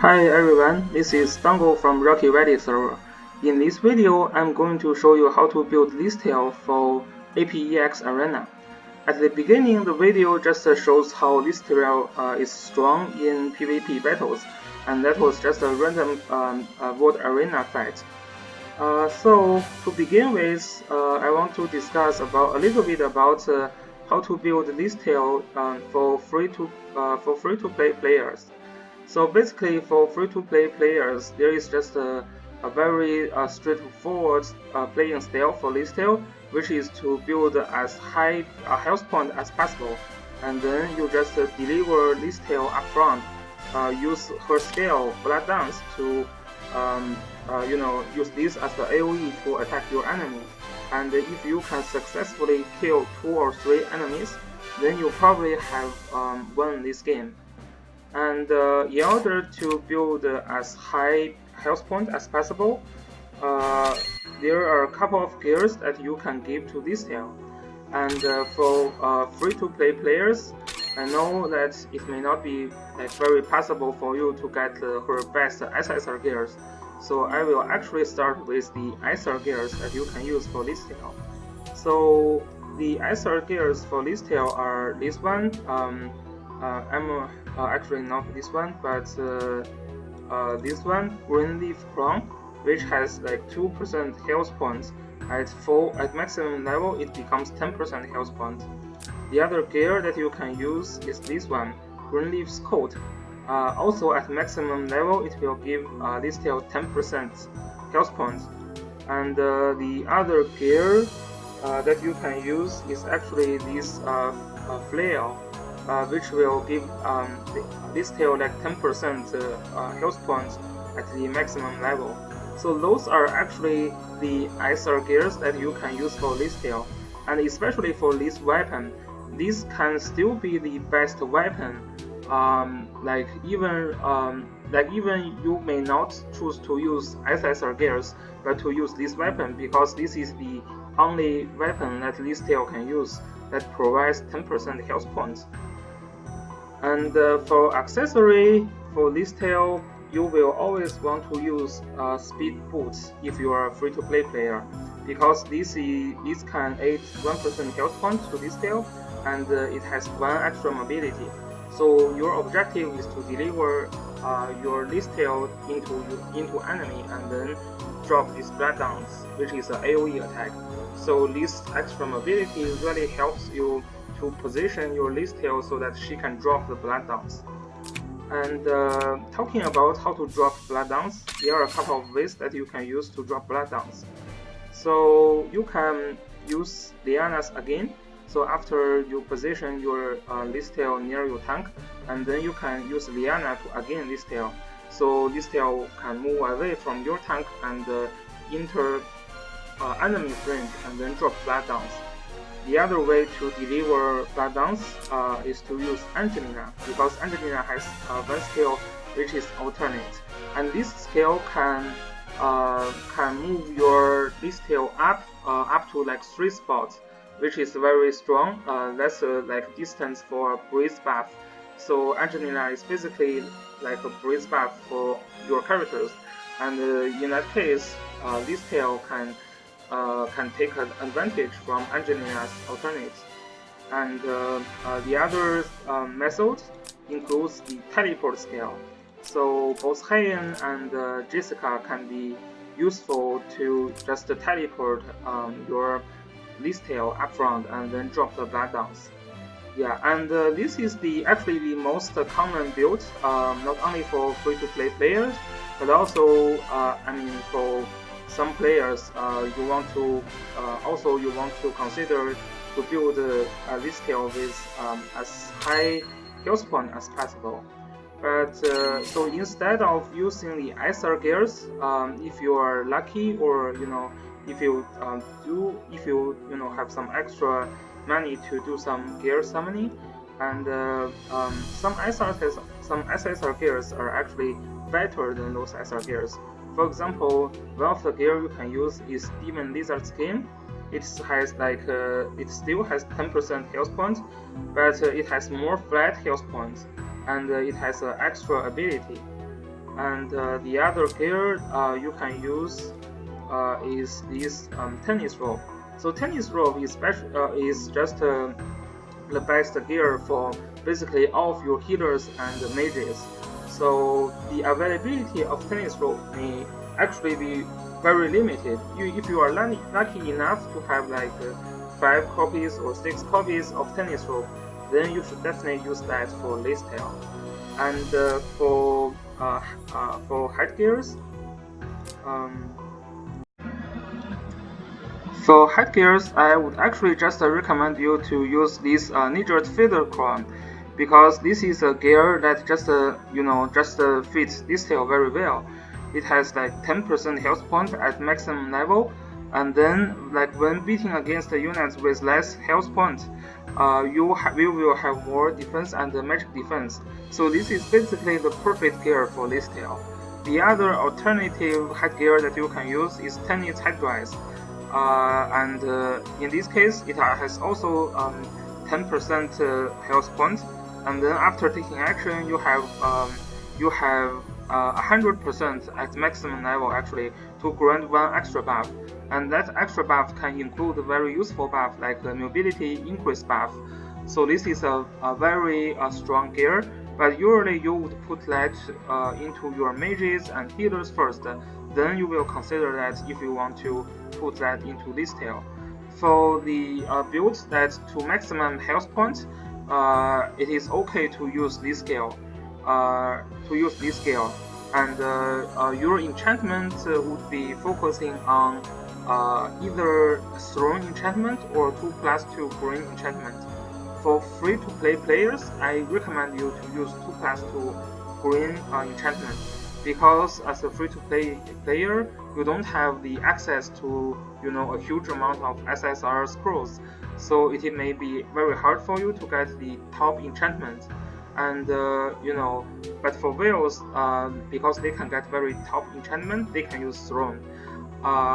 Hi everyone, this is Dango from Rocky Reddit server. In this video, I'm going to show you how to build Listell for APEX Arena. At the beginning, the video just shows how Listell is strong in PvP battles, and that was just a random World Arena fight. So to begin with, I want to discuss a little bit about how to build Listell for free-to-play players. So basically, for free-to-play players, there is just a very straightforward playing style for Listell, which is to build as high a health point as possible, and then you just deliver Listell up front. Use her skill Blood Dance to use this as the AoE to attack your enemy. And if you can successfully kill 2 or 3 enemies, then you probably have won this game. And in order to build as high health point as possible, there are a couple of gears that you can give to Listell. And for free-to-play players, I know that it may not be very possible for you to get her best SSR gears. So I will actually start with the SR gears that you can use for Listell. So the SR gears for Listell are this one. Actually not this one, but this one, Greenleaf Crown, which has like 2% health points. At maximum level, it becomes 10% health points. The other gear that you can use is this one, Greenleaf's Coat. Also at maximum level, it will give Listell 10% health points. And the other gear that you can use is actually this Flail. Which will give Listell like 10% health points at the maximum level. So those are actually the SR gears that you can use for Listell, and especially for this weapon, this can still be the best weapon. Even you may not choose to use SSR gears, but to use this weapon because this is the only weapon that Listell can use that provides 10% health points. And for accessory for Listell, you will always want to use speed boots if you are a free-to-play player, because this can add 1% health point to Listell, and it has 1 extra mobility. So your objective is to deliver your Listell into enemy and then drop this Blood Dance, which is an AoE attack. So this extra mobility really helps you to position your Listell so that she can drop the Blood Dance. And talking about how to drop Blood Dance, there are a couple of ways that you can use to drop Blood Dance. So you can use Lianas again. So after you position your Listell near your tank, and then you can use Liana to again Listell. So Listell can move away from your tank and enter enemy range and then drop Blood Dance. The other way to deliver Blood Dance is to use Angelina, because Angelina has one skill which is alternate, and this skill can move your Listell up to like 3 spots, which is very strong. That's like distance for a breeze buff. So Angelina is basically like a breeze buff for your characters, and in that case, Listell can take advantage from Angelina's alternates. And the other method includes the teleport skill. So both Heian and Jessica can be useful to just teleport your Listell up front and then drop the Blood Dance. Yeah, and this is actually the most common build, not only for free-to-play players, but also for some players, you want to consider to build a Listell with as high health point as possible. But so instead of using the SR gears, if you are lucky, or if you have some extra money to do some gear summoning, and some SSR gears are actually better than those SR gears. For example, one of the gear you can use is Demon Lizard Skin. It still has 10% health points, but it has more flat health points, and it has an extra ability. And the other gear you can use is this tennis rope. So tennis rope is just the best gear for basically all of your healers and mages. So the availability of tennis rope may actually be very limited. If you are lucky enough to have like 5 copies or 6 copies of tennis rope, then you should definitely use that for Listell. And for headgears, um, for headgears, I would actually just recommend you to use this Nidrat Feather Crown, because this is a gear that just fits this tail very well. It has like 10% health point at maximum level, and then like when beating against the units with less health point, you will have more defense and magic defense. So this is basically the perfect gear for this tail. The other alternative headgear that you can use is Tennis Headdress. And in this case, it has also 10% health points, and then after taking action, you have 100% at maximum level actually to grant one extra buff, and that extra buff can include a very useful buff like the mobility increase buff. So this is a very strong gear, but usually you would put that into your mages and healers first, then you will consider that if you want to put that into Listell. For the builds that to maximum health point, it is okay to use this scale. And your enchantment would be focusing on either Throne enchantment or 2+2 green enchantment. For free-to-play players, I recommend you to use 2+2 green enchantment, because as a free-to-play player, you don't have the access to a huge amount of SSR scrolls, so it may be very hard for you to get the top enchantment. And but for whales, because they can get very top enchantment, they can use Throne.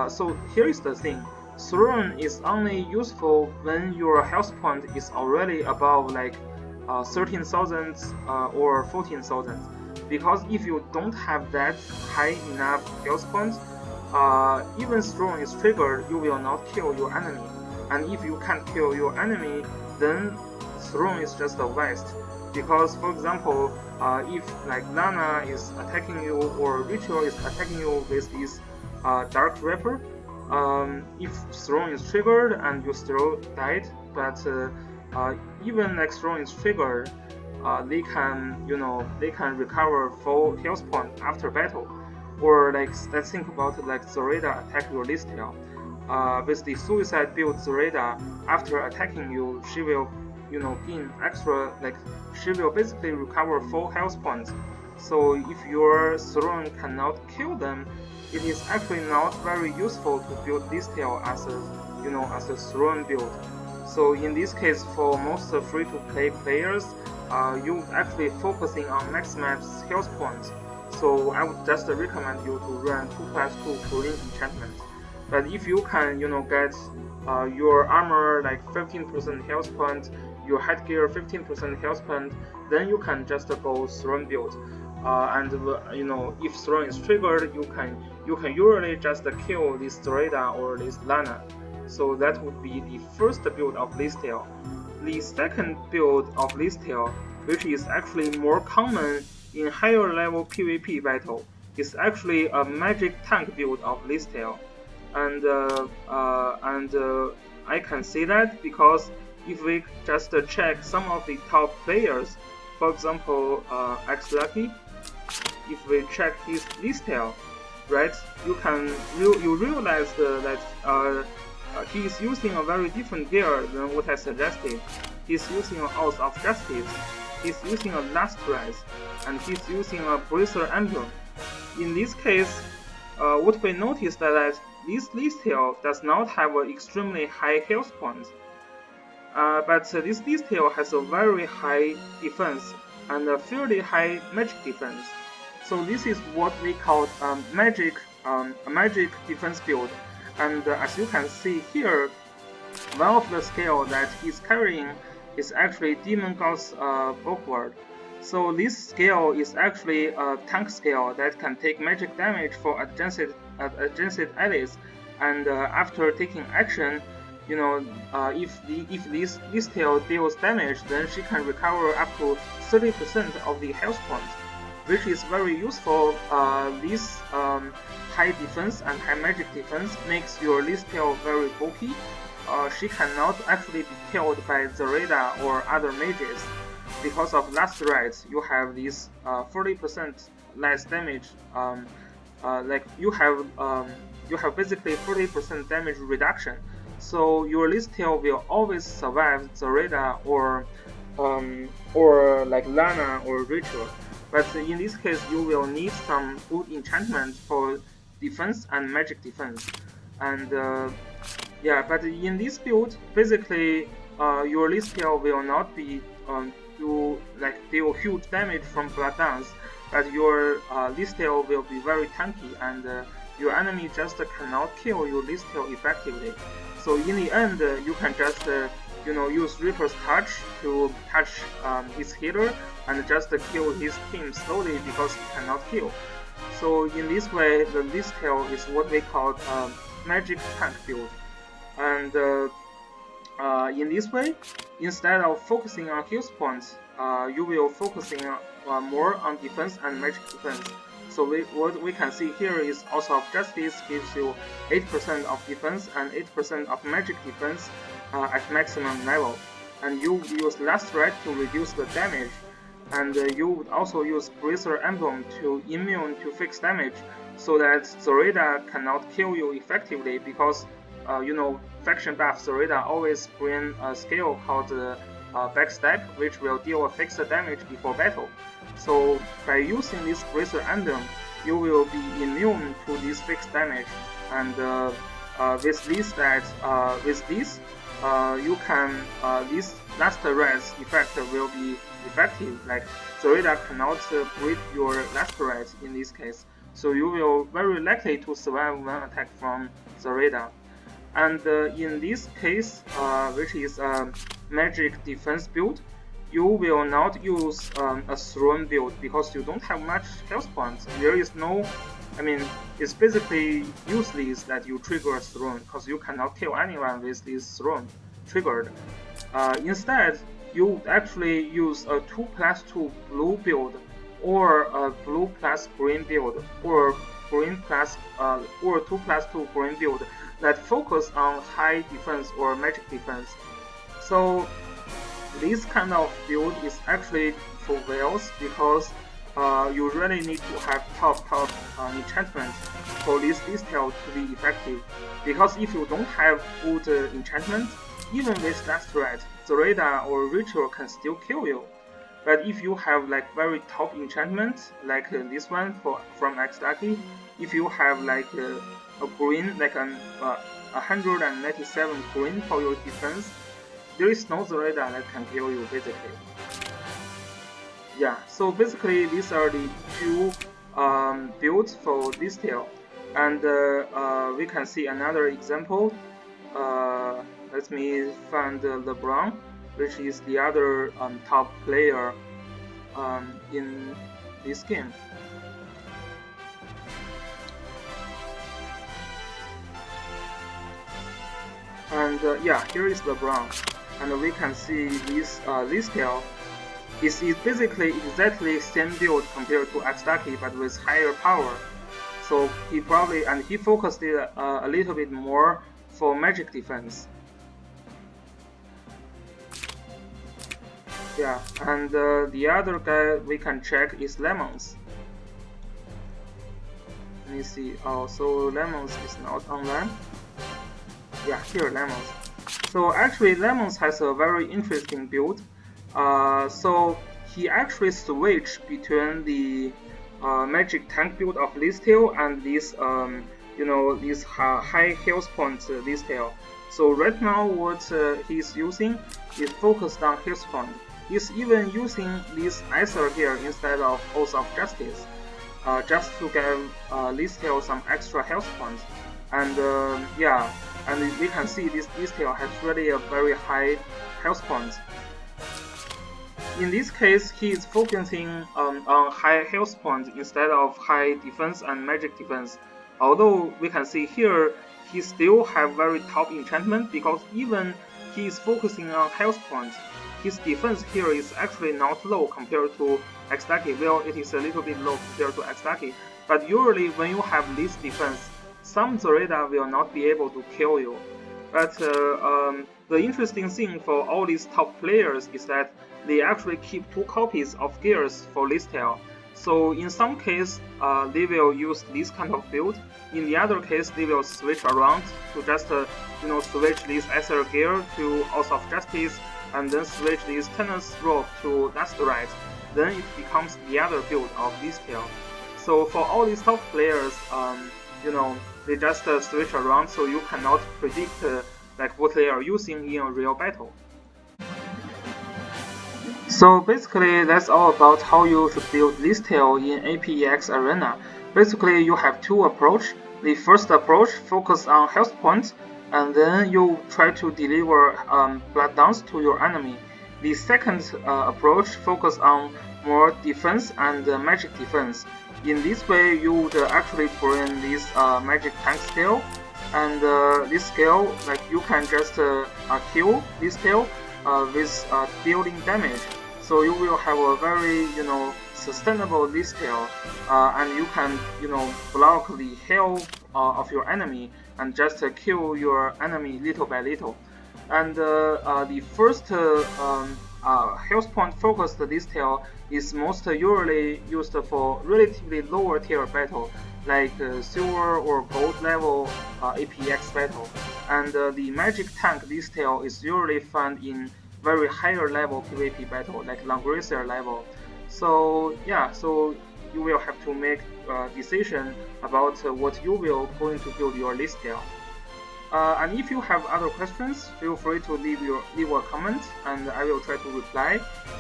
So here is the thing. Throne is only useful when your health point is already above like 13,000 or 14,000. Because if you don't have that high enough health point, even Throne is triggered, you will not kill your enemy. And if you can't kill your enemy, then Throne is just a waste. Because for example, if like Lana is attacking you or Ritual is attacking you with this Dark Reaper, if Throne is triggered and you still died, but even like Throne is triggered, they can recover full health point after battle. Or like let's think about like Zoraida attack your Listell. With the suicide build Zoraida, after attacking you, she will gain extra, like she will basically recover full health points. So if your Throne cannot kill them, it is actually not very useful to build Listell as a Throne build. So in this case, for most free-to-play players, you would actually focusing on maximize health points. So I would just recommend you to run 2+2 green enchantment. But if you can get your armor like 15% health point, your headgear 15% health point, then you can just go Throne build. And if Throne is triggered, you can usually just kill this Zoraida or this Lana. So that would be the first build of Listell. The second build of Listell, which is actually more common in higher level PvP battle, is actually a magic tank build of Listell. And I can say that because if we just check some of the top players, for example, X Lucky, if we check his Listell, right, you realize that he is using a very different gear than what I suggested. He's using an Oath of Justice, he's using a Last Rise, and he's using a Bracer Emblem. In this case, what we noticed that this Listell does not have an extremely high health point, but this Listell has a very high defense and a fairly high magic defense. So this is what we call a magic defense build. And as you can see here, one of the skill that he's carrying is actually Demon God's Backward. So this skill is actually a tank skill that can take magic damage for adjacent allies, and after taking action, if this Listell deals damage, then she can recover up to 30% of the health points, which is very useful. This high defense and high magic defense makes your Listell very bulky. She cannot actually be killed by Zareda or other mages. Because of last rights, you have this 40% less damage. Like you have basically 40% damage reduction. So your Listell will always survive Zareda or like Lana or Rachel. But in this case, you will need some good enchantment for defense and magic defense. And yeah, but in this build, basically, your Listell will not be deal huge damage from blood dance, but your Listell will be very tanky, and your enemy just cannot kill your Listell effectively. So in the end, you can just use Reaper's Touch to touch his healer and just kill his team slowly because he cannot heal. So in this way, the Listell is what we call magic tank build. And in this way, instead of focusing on health points, you will focusing more on defense and magic defense. So what we can see here is also of Justice gives you 8% of defense and 8% of magic defense at maximum level. And you use Last Right to reduce the damage. And you would also use Bracer Emblem to immune to fixed damage, so that Zareda cannot kill you effectively because faction buff Zareda always bring a skill called Backstab, which will deal a fixed damage before battle. So by using this Bracer Emblem, you will be immune to this fixed damage, and with this you can this last res effect will be effective. Like Zareda cannot break your last res in this case, so you will very likely to survive one attack from Zareda. And in this case, which is a magic defense build, you will not use a throne build because you don't have much health points. There is no, it's basically useless that you trigger a throne because you cannot kill anyone with this throne triggered. Instead, you would actually use a 2+2 blue build, or a blue plus green build, or green plus or 2+2 green build that focus on high defense or magic defense. So this kind of build is actually for whales because you really need to have top enchantment for this Listell to be effective. Because if you don't have good enchantment, even with Last Right, Zareda or Rachel can still kill you. But if you have like very top enchantment, like this one from Xdaki, if you have like a green, like 197 green for your defense, there is no Zareda that can kill you basically. Yeah, so basically these are the two builds for Listell, and we can see another example. Let me find LeBron, which is the other top player in this game. And yeah, here is LeBron, and we can see this Listell is basically exactly same build compared to Xdaki, but with higher power. So he focused it a little bit more for magic defense. Yeah, and the other guy we can check is Lemons. Let me see. Oh, so Lemons is not online. Yeah, here Lemons. So actually Lemons has a very interesting build. So he actually switched between the magic tank build of Listell and this this high health point Listell. So right now what he's using is focused on health point. He's even using this Aether here instead of Oath of Justice, just to give Listell some extra health points. And yeah, and we can see this Listell has really a very high health points. in this case, he is focusing on high health points instead of high defense and magic defense. Although we can see here, he still have very top enchantment because even he is focusing on health points, his defense here is actually not low compared to Xtaki. Well, it is a little bit low compared to Xtaki, but usually when you have this defense, some Zoraida will not be able to kill you. But the interesting thing for all these top players is that they actually keep 2 copies of gears for Listell. So in some case, they will use this kind of build. In the other case, they will switch around to just switch this Aether gear to Oath of Justice, and then switch this Tennis Rope to Dusterize. Then it becomes the other build of Listell. So for all these top players, they just switch around, so you cannot predict like what they are using in a real battle. So basically, that's all about how you should build Listell in APEX Arena. Basically, you have 2 approaches. The first approach focuses on health points, and then you try to deliver blood downs to your enemy. The second approach focuses on more defense and magic defense. In this way, you would actually bring this magic tank skill, and this skill, like you can just kill this skill with dealing damage. So you will have a very sustainable Listell, and you can block the health of your enemy and just kill your enemy little by little. And the first health point focused Listell is most usually used for relatively lower tier battle, like silver or gold level APX battle. And the magic tank Listell is usually found in very higher level PvP battle, like Langrisser level. So yeah, so you will have to make a decision about what you will going to build your Listell. And if you have other questions, feel free to leave a comment, and I will try to reply.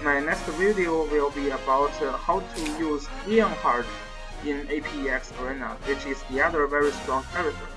My next video will be about how to use Leonhardt in APEX Arena, which is the other very strong character.